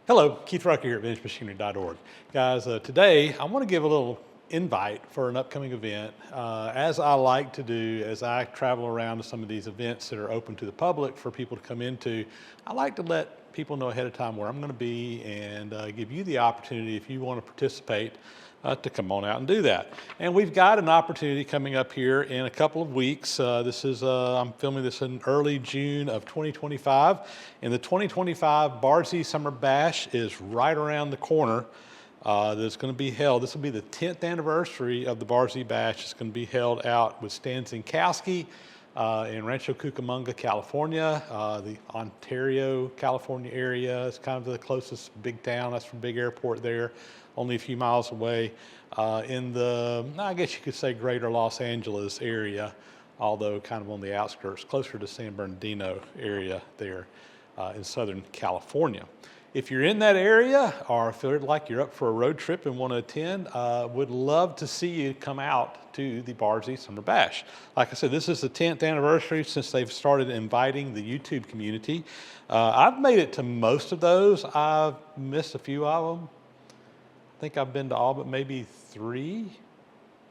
Hello, Keith Rucker here at VintageMachinery.org. Guys, today I want to give a little invite for an upcoming event. As I like to do, as I travel around to some of these events that are open to the public for people to come into, I like to let people know ahead of time where I'm going to be and give you the opportunity, if you want to participate, to come on out and do that. And we've got an opportunity coming up here in a couple of weeks. I'm filming this in early June of 2025. And the 2025 Barzy Summer Bash is right around the corner. That's going to be held. This will be the 10th anniversary of the Barzy Bash. It's going to be held out with Stan Zinkowski in Rancho Cucamonga, California, the Ontario, California area. It's kind of the closest big town. That's from big airport there, only a few miles away in the, I guess you could say, greater Los Angeles area, although kind of on the outskirts, closer to San Bernardino area there in Southern California. If you're in that area or feel like you're up for a road trip and want to attend, would love to see you come out to the Barzy Summer Bash. Like I said, this is the 10th anniversary since they've started inviting the YouTube community. I've made it to most of those. I've missed a few of them. I think I've been to all but maybe three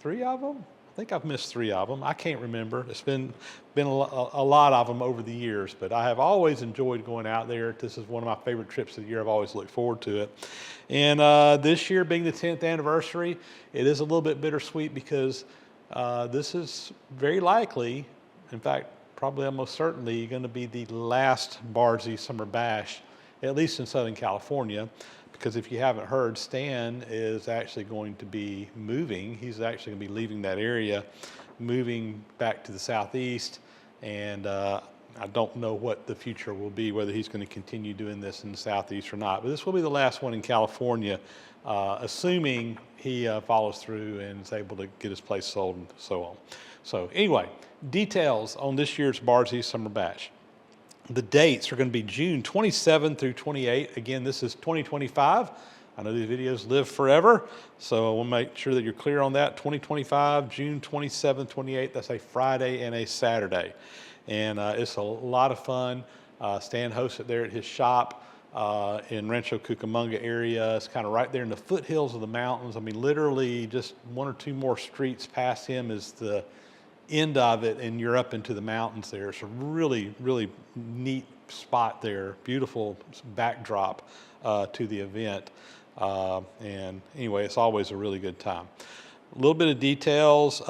of them. I think I've missed 3 of them. I can't remember. It's been a lot of them over the years, but I have always enjoyed going out there. This is one of my favorite trips of the year. I've always looked forward to it. And this year being the 10th anniversary, it is a little bit bittersweet because this is very likely, in fact, probably almost certainly going to be the last Barzy Summer Bash, at least in Southern California. Because if you haven't heard, Stan is actually going to be moving. He's actually going to be leaving that area, moving back to the southeast. And I don't know what the future will be, whether he's going to continue doing this in the southeast or not. But this will be the last one in California, assuming he follows through and is able to get his place sold and so on. So anyway, details on this year's Barzy Summer Bash. The dates are going to be June 27 through 28. Again, this is 2025. I know these videos live forever, so I want to make sure that you're clear on that. 2025, June 27, 28. That's a Friday and a Saturday. And it's a lot of fun. Stan hosts it there at his shop in Rancho Cucamonga area. It's kind of right there in the foothills of the mountains. I mean, literally just 1 or 2 more streets past him is the end of it, and you're up into the mountains there. It's a really, really neat spot there. Beautiful backdrop to the event. And anyway, it's always a really good time. A little bit of details.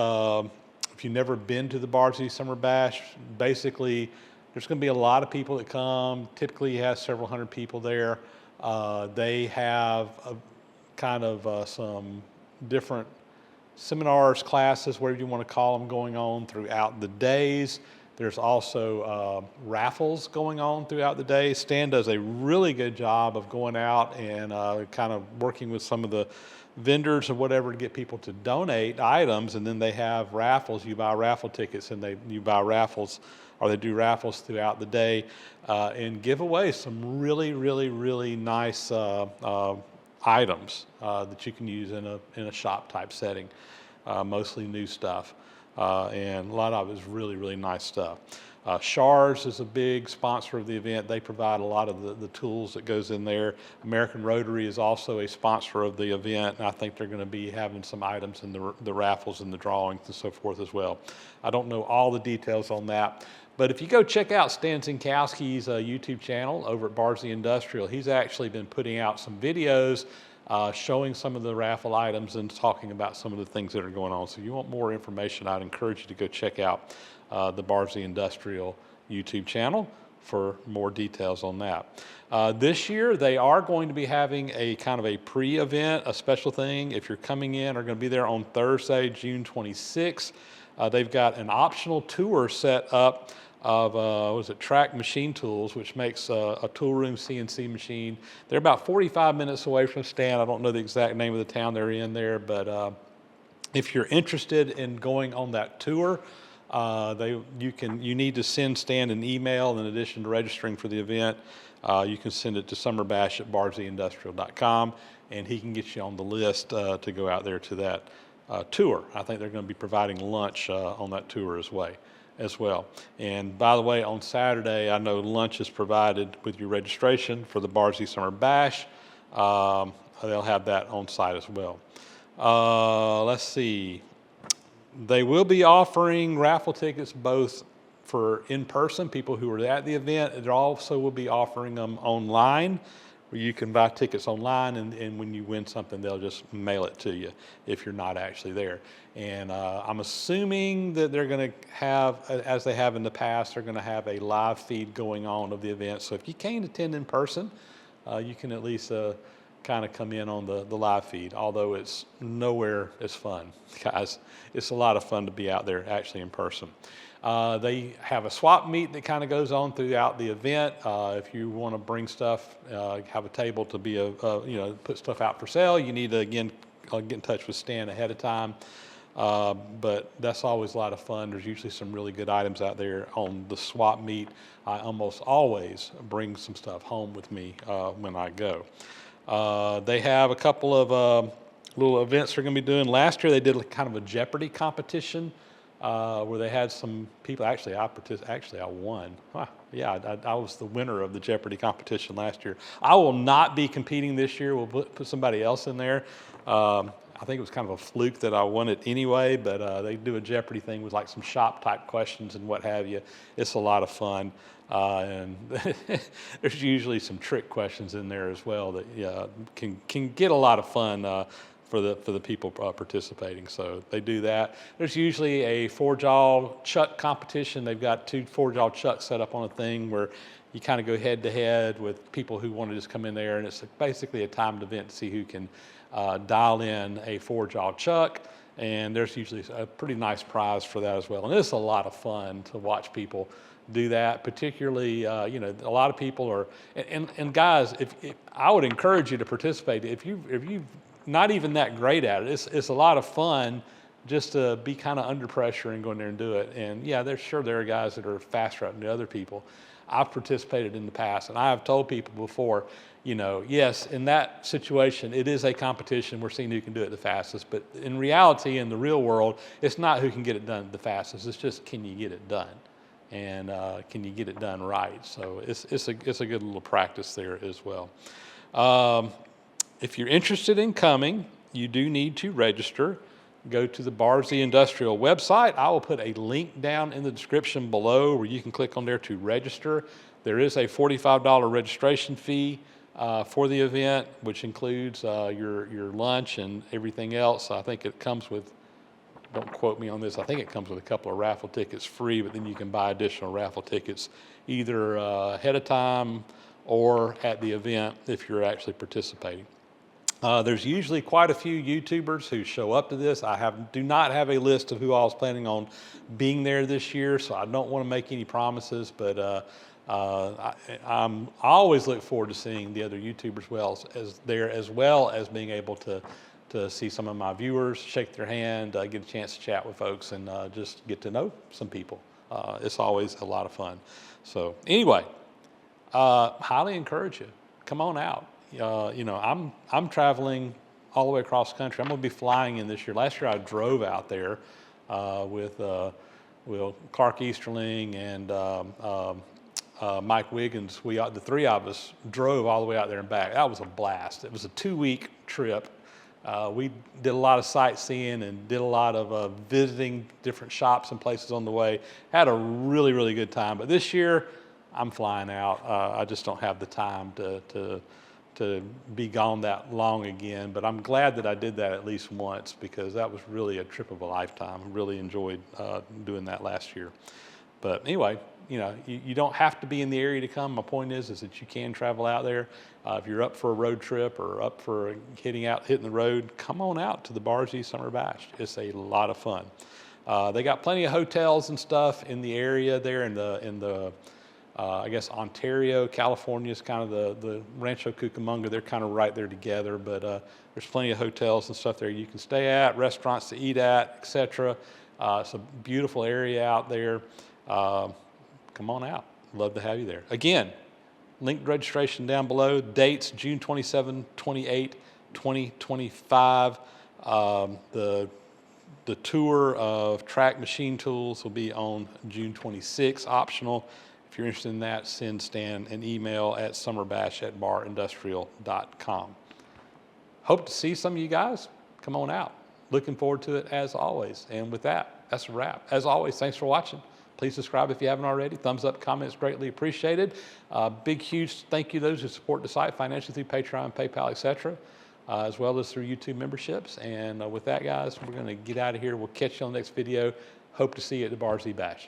If you've never been to the Barzy Summer Bash, basically there's going to be a lot of people that come. Typically you have several hundred people there. They have some different seminars, classes, whatever you want to call them, going on throughout the days. There's also raffles going on throughout the day. Stan does a really good job of going out and kind of working with some of the vendors or whatever to get people to donate items, and then they have raffles. You buy raffle tickets and you buy raffles, or they do raffles throughout the day and give away some really, really, really nice items that you can use in a shop type setting, mostly new stuff, and a lot of it is really, really nice stuff. Shars is a big sponsor of the event. They provide a lot of the tools that goes in there. American Rotary is also a sponsor of the event, and I think they're going to be having some items in the raffles and the drawings and so forth as well. I don't know all the details on that, but if you go check out Stan Zinkowski's YouTube channel over at Barzy Industrial, he's actually been putting out some videos showing some of the raffle items and talking about some of the things that are going on. So if you want more information, I'd encourage you to go check out the Barzy Industrial YouTube channel for more details on that. This year, they are going to be having a kind of a pre-event, a special thing. If you're coming in, are going to be there on Thursday, June 26th. They've got an optional tour set up of Track Machine Tools, which makes a tool room CNC machine. They're about 45 minutes away from Stan. I don't know the exact name of the town they're in there, but if you're interested in going on that tour, you need to send Stan an email in addition to registering for the event. You can send it to summerbash@barzyindustrial.com, and he can get you on the list to go out there to that tour. I think they're going to be providing lunch on that tour as well. And by the way, on Saturday, I know lunch is provided with your registration for the Barzy Summer Bash. they'll have that on site as well. Let's see. They will be offering raffle tickets both for in-person, people who are at the event. They also will be offering them online, where you can buy tickets online, and when you win something, they'll just mail it to you if you're not actually there. And I'm assuming that they're going to have, as they have in the past, they're going to have a live feed going on of the event. So if you can't attend in person, you can at least kind of come in on the live feed, although it's nowhere as fun, guys. It's a lot of fun to be out there actually in person. They have a swap meet that kind of goes on throughout the event. If you want to bring stuff, have a table to be put stuff out for sale, you need to, again, get in touch with Stan ahead of time. But that's always a lot of fun. There's usually some really good items out there on the swap meet. I almost always bring some stuff home with me when I go. They have a couple of little events they're going to be doing. Last year they did kind of a Jeopardy competition where they had some people. Actually, I won. Yeah, I was the winner of the Jeopardy competition last year. I will not be competing this year. We'll put somebody else in there. I think it was kind of a fluke that I won it anyway, but they do a Jeopardy thing with like some shop type questions and what have you. It's a lot of fun. And there's usually some trick questions in there as well that can get a lot of fun for the people participating. So they do that. There's usually a four-jaw chuck competition. They've got 2 four-jaw chucks set up on a thing where you kind of go head to head with people who want to just come in there, and it's basically a timed event to see who can dial in a four-jaw chuck. And there's usually a pretty nice prize for that as well. And it's a lot of fun to watch people do that, particularly, a lot of people are, and guys, if I would encourage you to participate. If you're not even that great at it, it's a lot of fun just to be kind of under pressure and go in there and do it. And yeah, there are guys that are faster than other people. I've participated in the past, and I have told people before, yes, in that situation, it is a competition. We're seeing who can do it the fastest. But in reality, in the real world, it's not who can get it done the fastest. It's just, can you get it done? And can you get it done right? So it's a good little practice there as well. If you're interested in coming, you do need to register. Go to the Barzy Industrial website. I will put a link down in the description below where you can click on there to register. There is a $45 registration fee for the event, which includes your lunch and everything else. I think it comes with, don't quote me on this, I think it comes with a couple of raffle tickets free, but then you can buy additional raffle tickets either ahead of time or at the event if you're actually participating. There's usually quite a few YouTubers who show up to this. I do not have a list of who I was planning on being there this year, so I don't want to make any promises, but I always look forward to seeing the other YouTubers as well as being able to see some of my viewers, shake their hand, get a chance to chat with folks, and just get to know some people. It's always a lot of fun. So anyway, highly encourage you. Come on out. I'm traveling all the way across the country. I'm going to be flying in this year. Last year I drove out there with Clark Easterling and Mike Wiggins. The 3 of us drove all the way out there and back. That was a blast. It was a 2-week trip. We did a lot of sightseeing and did a lot of visiting different shops and places on the way. Had a really, really good time. But this year, I'm flying out. I just don't have the time to be gone that long again. But I'm glad that I did that at least once, because that was really a trip of a lifetime. I really enjoyed doing that last year. But anyway, you don't have to be in the area to come. My point is that you can travel out there. If you're up for a road trip or up for hitting the road, come on out to the Barzy Summer Bash. It's a lot of fun. They got plenty of hotels and stuff in the area there in the I guess Ontario, California is kind of the Rancho Cucamonga. They're kind of right there together, but there's plenty of hotels and stuff there you can stay at, restaurants to eat at, etc. It's a beautiful area out there. Come on out. Love to have you there. Again, linked registration down below. Dates June 27, 28, 2025. The tour of track machine tools will be on June 26, optional. If you're interested in that, send Stan an email at summerbash@barindustrial.com. hope to see some of you guys. Come on out. Looking forward to it as always. And with that, that's a wrap. As always, thanks for watching. Please subscribe if you haven't already. Thumbs up, comments greatly appreciated. Big, huge thank you to those who support the site financially through Patreon, PayPal, etc., as well as through YouTube memberships. And with that, guys, we're going to get out of here. We'll catch you on the next video. Hope to see you at the Barzy Bash.